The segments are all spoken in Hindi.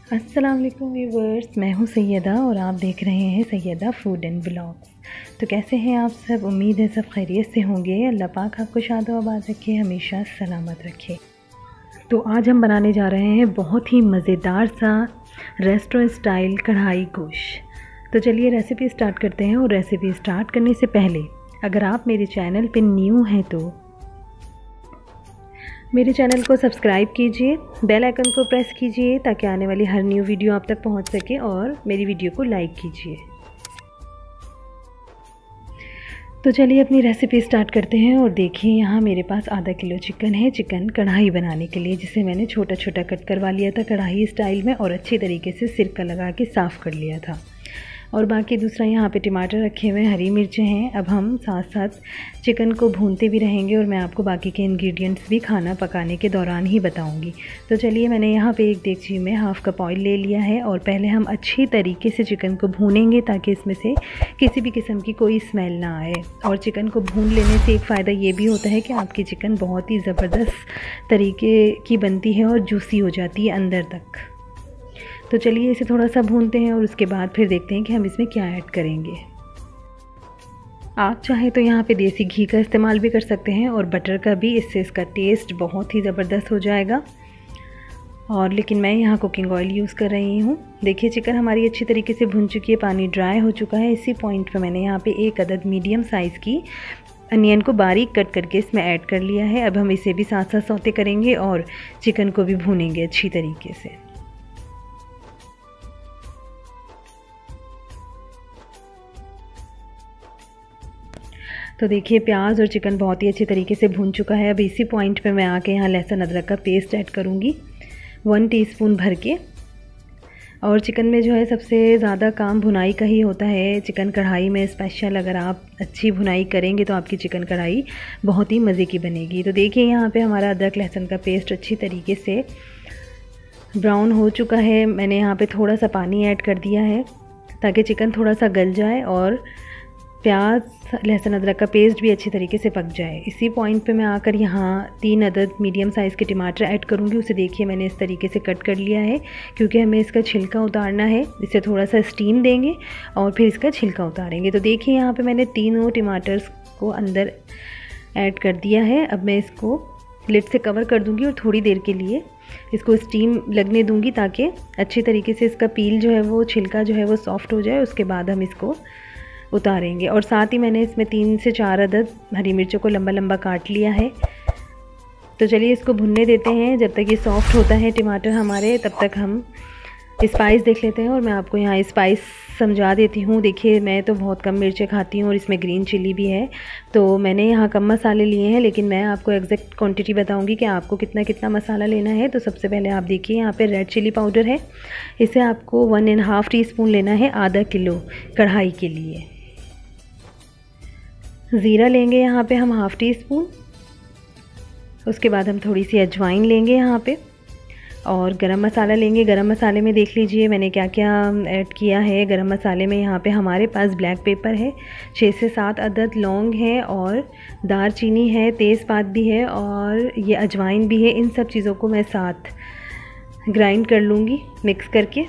अस्सलाम वालेकुम व्यूवर्स, मैं हूं सैयदा और आप देख रहे हैं सैयदा फूड एंड ब्लॉग्स। तो कैसे हैं आप सब? उम्मीद है सब खैरियत से होंगे। अल्लाह पाक आपको शाद व आबाद रखे, हमेशा सलामत रखे। तो आज हम बनाने जा रहे हैं बहुत ही मज़ेदार सा रेस्टोरेंट स्टाइल कढ़ाई गोश्त। तो चलिए रेसिपी स्टार्ट करते हैं। और रेसिपी स्टार्ट करने से पहले अगर आप मेरे चैनल पर न्यू हैं तो मेरे चैनल को सब्सक्राइब कीजिए, बेल आइकन को प्रेस कीजिए ताकि आने वाली हर न्यू वीडियो आप तक पहुंच सके, और मेरी वीडियो को लाइक कीजिए। तो चलिए अपनी रेसिपी स्टार्ट करते हैं। और देखिए यहाँ मेरे पास आधा किलो चिकन है। चिकन कढ़ाई बनाने के लिए, जिसे मैंने छोटा छोटा कट करवा लिया था कढ़ाई स्टाइल में, और अच्छी तरीके से सिरका लगा के साफ़ कर लिया था। और बाकी दूसरा यहाँ पे टमाटर रखे हुए हैं, हरी मिर्चें हैं। अब हम साथ साथ चिकन को भूनते भी रहेंगे और मैं आपको बाकी के इंग्रेडिएंट्स भी खाना पकाने के दौरान ही बताऊंगी। तो चलिए मैंने यहाँ पे एक देगची में हाफ़ कप ऑयल ले लिया है और पहले हम अच्छी तरीके से चिकन को भूनेंगे ताकि इसमें से किसी भी किस्म की कोई स्मेल ना आए। और चिकन को भून लेने से एक फ़ायदा ये भी होता है कि आपकी चिकन बहुत ही ज़बरदस्त तरीके की बनती है और जूसी हो जाती है अंदर तक। तो चलिए इसे थोड़ा सा भूनते हैं और उसके बाद फिर देखते हैं कि हम इसमें क्या ऐड करेंगे। आप चाहें तो यहाँ पे देसी घी का इस्तेमाल भी कर सकते हैं और बटर का भी, इससे इसका टेस्ट बहुत ही ज़बरदस्त हो जाएगा। और लेकिन मैं यहाँ कुकिंग ऑयल यूज़ कर रही हूँ। देखिए चिकन हमारी अच्छी तरीके से भुन चुकी है, पानी ड्राई हो चुका है। इसी पॉइंट पर मैंने यहाँ पर एक अदद मीडियम साइज़ की अनियन को बारीक कट करके इसमें ऐड कर लिया है। अब हम इसे भी साथ साथ सौते करेंगे और चिकन को भी भूनेंगे अच्छी तरीके से। तो देखिए प्याज और चिकन बहुत ही अच्छी तरीके से भून चुका है। अब इसी पॉइंट पे मैं आके यहाँ लहसुन अदरक का पेस्ट ऐड करूँगी 1 टीस्पून भर के। और चिकन में जो है सबसे ज़्यादा काम भुनाई का ही होता है। चिकन कढ़ाई में स्पेशल अगर आप अच्छी भुनाई करेंगे तो आपकी चिकन कढ़ाई बहुत ही मज़े की बनेगी। तो देखिए यहाँ पे हमारा अदरक लहसुन का पेस्ट अच्छी तरीके से ब्राउन हो चुका है। मैंने यहाँ पे थोड़ा सा पानी ऐड कर दिया है ताकि चिकन थोड़ा सा गल जाए और प्याज लहसुन अदरक का पेस्ट भी अच्छी तरीके से पक जाए। इसी पॉइंट पे मैं आकर यहाँ 3 अदद मीडियम साइज़ के टमाटर ऐड करूँगी। उसे देखिए मैंने इस तरीके से कट कर लिया है क्योंकि हमें इसका छिलका उतारना है। इसे थोड़ा सा स्टीम देंगे और फिर इसका छिलका उतारेंगे। तो देखिए यहाँ पे मैंने तीनों टमाटर्स को अंदर ऐड कर दिया है। अब मैं इसको लिड से कवर कर दूँगी और थोड़ी देर के लिए इसको स्टीम लगने दूँगी ताकि अच्छी तरीके से इसका पील जो है वो, छिलका जो है वो सॉफ्ट हो जाए। उसके बाद हम इसको उतारेंगे। और साथ ही मैंने इसमें 3 से 4 अदद हरी मिर्चों को लंबा लंबा काट लिया है। तो चलिए इसको भुनने देते हैं। जब तक ये सॉफ्ट होता है टमाटर हमारे, तब तक हम स्पाइस देख लेते हैं। और मैं आपको यहाँ स्पाइस समझा देती हूँ। देखिए मैं तो बहुत कम मिर्चें खाती हूँ और इसमें ग्रीन चिली भी है, तो मैंने यहाँ कम मसाले लिए हैं। लेकिन मैं आपको एग्जैक्ट क्वांटिटी बताऊँगी कि आपको कितना कितना मसाला लेना है। तो सबसे पहले आप देखिए यहाँ पे रेड चिली पाउडर है, इसे आपको 1.5 टीस्पून लेना है आधा किलो कढ़ाई के लिए। ज़ीरा लेंगे यहाँ पे हम 1/2 टीस्पून। उसके बाद हम थोड़ी सी अजवाइन लेंगे यहाँ पे, और गरम मसाला लेंगे। गरम मसाले में देख लीजिए मैंने क्या क्या ऐड किया है। गरम मसाले में यहाँ पे हमारे पास ब्लैक पेपर है, 6 से 7 अदद लौंग है, और दालचीनी है, तेज़पात भी है, और ये अजवाइन भी है। इन सब चीज़ों को मैं साथ ग्राइंड कर लूँगी मिक्स करके।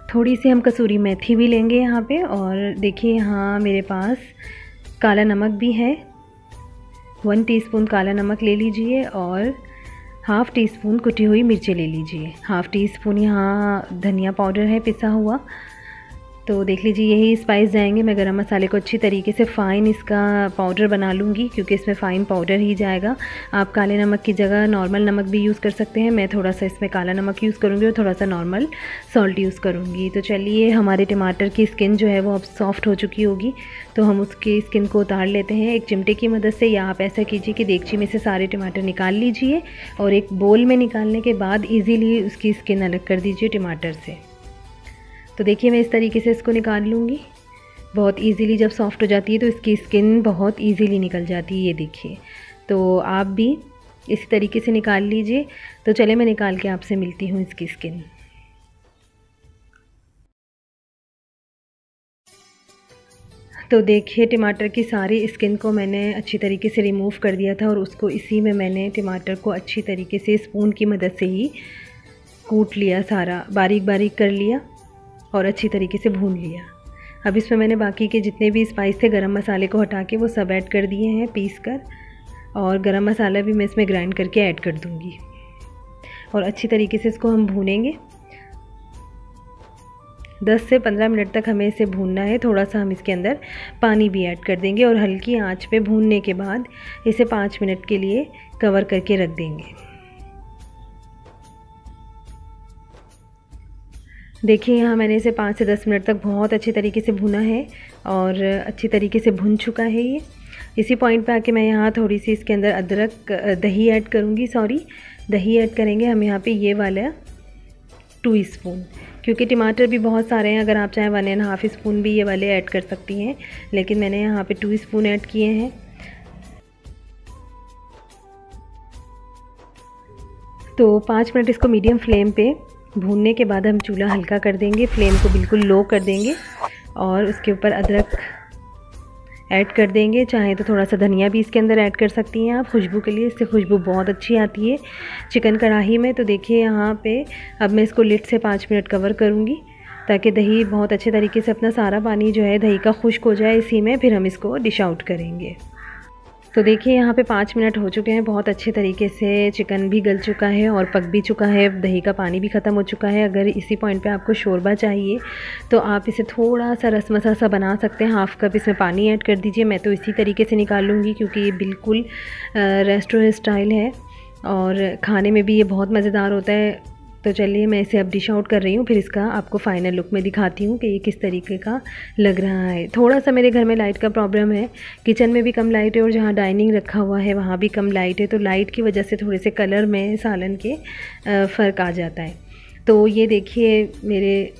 थोड़ी सी हम कसूरी मेथी भी लेंगे यहाँ पे। और देखिए यहाँ मेरे पास काला नमक भी है, 1 टीस्पून काला नमक ले लीजिए, और 1/2 टीस्पून कुटी हुई मिर्चें ले लीजिए। 1/2 टीस्पून यहाँ धनिया पाउडर है पिसा हुआ। तो देख लीजिए यही स्पाइस जाएंगे। मैं गरम मसाले को अच्छी तरीके से फ़ाइन इसका पाउडर बना लूँगी क्योंकि इसमें फ़ाइन पाउडर ही जाएगा। आप काले नमक की जगह नॉर्मल नमक भी यूज़ कर सकते हैं। मैं थोड़ा सा इसमें काला नमक यूज़ करूँगी और थोड़ा सा नॉर्मल सॉल्ट यूज़ करूँगी। तो चलिए हमारे टमाटर की स्किन जो है वो अब सॉफ्ट हो चुकी होगी, तो हम उसकी स्किन को उतार लेते हैं एक चिमटे की मदद से। या आप ऐसा कीजिए कि देगची में से सारे टमाटर निकाल लीजिए और एक बोल में निकालने के बाद ईज़िली उसकी स्किन अलग कर दीजिए टमाटर से। तो देखिए मैं इस तरीके से इसको निकाल लूँगी। बहुत इजीली जब सॉफ्ट हो जाती है तो इसकी स्किन बहुत इजीली निकल जाती है, ये देखिए। तो आप भी इसी तरीके से निकाल लीजिए। तो चले मैं निकाल के आपसे मिलती हूँ इसकी स्किन। तो देखिए टमाटर की सारी स्किन को मैंने अच्छी तरीके से रिमूव कर दिया था और उसको इसी में मैंने टमाटर को अच्छी तरीके से स्पून की मदद से ही कूट लिया, सारा बारीक बारीक कर लिया और अच्छी तरीके से भून लिया। अब इसमें मैंने बाकी के जितने भी स्पाइस थे गरम मसाले को हटा के वो सब ऐड कर दिए हैं पीस कर, और गरम मसाला भी मैं इसमें ग्राइंड करके ऐड कर दूँगी और अच्छी तरीके से इसको हम भूनेंगे। 10 से 15 मिनट तक हमें इसे भूनना है। थोड़ा सा हम इसके अंदर पानी भी ऐड कर देंगे और हल्की आंच पे भूनने के बाद इसे 5 मिनट के लिए कवर करके रख देंगे। देखिए यहाँ मैंने इसे 5 से 10 मिनट तक बहुत अच्छी तरीके से भुना है और अच्छी तरीके से भुन चुका है ये। इसी पॉइंट पे आके मैं यहाँ थोड़ी सी इसके अंदर दही ऐड करूँगी। दही ऐड करेंगे हम यहाँ पे ये वाला 2 स्पून, क्योंकि टमाटर भी बहुत सारे हैं। अगर आप चाहें 1.5 स्पून भी ये वाले ऐड कर सकती हैं, लेकिन मैंने यहाँ पे 2 स्पून ऐड किए हैं। तो 5 मिनट इसको मीडियम फ्लेम पे भूनने के बाद हम चूल्हा हल्का कर देंगे, फ्लेम को बिल्कुल लो कर देंगे और उसके ऊपर अदरक ऐड कर देंगे। चाहे तो थोड़ा सा धनिया भी इसके अंदर ऐड कर सकती हैं आप खुशबू के लिए, इससे खुशबू बहुत अच्छी आती है चिकन कढ़ाई में। तो देखिए यहाँ पे अब मैं इसको लिड से 5 मिनट कवर करूँगी ताकि दही बहुत अच्छे तरीके से अपना सारा पानी जो है दही का खुश्क हो जाए इसी में, फिर हम इसको डिश आउट करेंगे। तो देखिए यहाँ पे 5 मिनट हो चुके हैं, बहुत अच्छे तरीके से चिकन भी गल चुका है और पक भी चुका है, दही का पानी भी ख़त्म हो चुका है। अगर इसी पॉइंट पे आपको शोरबा चाहिए तो आप इसे थोड़ा सा रसमसा सा बना सकते हैं। हाफ़ कप इसमें पानी ऐड कर दीजिए। मैं तो इसी तरीके से निकाल लूँगी क्योंकि ये बिल्कुल रेस्टोरेंट स्टाइल है और खाने में भी ये बहुत मज़ेदार होता है। तो चलिए मैं इसे अब डिश आउट कर रही हूँ, फिर इसका आपको फाइनल लुक में दिखाती हूँ कि ये किस तरीके का लग रहा है। थोड़ा सा मेरे घर में लाइट का प्रॉब्लम है, किचन में भी कम लाइट है और जहाँ डाइनिंग रखा हुआ है वहाँ भी कम लाइट है, तो लाइट की वजह से थोड़े से कलर में सालन के फ़र्क आ जाता है। तो ये देखिए मेरे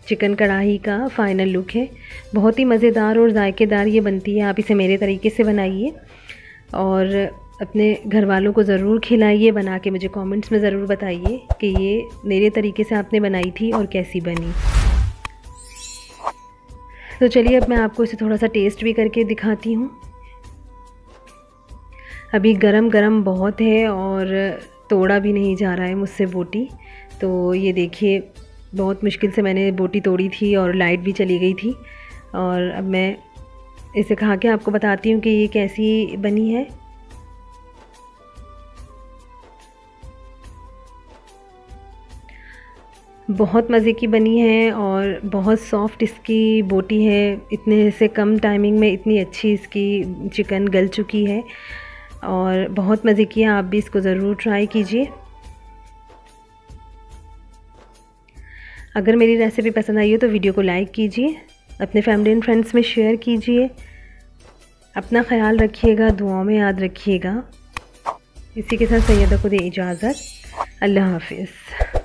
चिकन कढ़ाई का फ़ाइनल लुक है। बहुत ही मज़ेदार और जायकेदार ये बनती है। आप इसे मेरे तरीके से बनाइए और अपने घर वालों को ज़रूर खिलाइए। बना के मुझे कमेंट्स में ज़रूर बताइए कि ये मेरे तरीके से आपने बनाई थी और कैसी बनी। तो चलिए अब मैं आपको इसे थोड़ा सा टेस्ट भी करके दिखाती हूँ। अभी गरम गरम बहुत है और तोड़ा भी नहीं जा रहा है मुझसे बोटी। तो ये देखिए बहुत मुश्किल से मैंने बोटी तोड़ी थी और लाइट भी चली गई थी, और अब मैं इसे खा के आपको बताती हूँ कि ये कैसी बनी है। बहुत मज़े की बनी है और बहुत सॉफ्ट इसकी बोटी है। इतने से कम टाइमिंग में इतनी अच्छी इसकी चिकन गल चुकी है और बहुत मज़े की है। आप भी इसको ज़रूर ट्राई कीजिए। अगर मेरी रेसिपी पसंद आई हो तो वीडियो को लाइक कीजिए, अपने फैमिली एंड फ्रेंड्स में शेयर कीजिए। अपना ख्याल रखिएगा, दुआओं में याद रखिएगा। इसी के साथ सैयदा को दे इजाज़त। अल्लाह हाफिज़।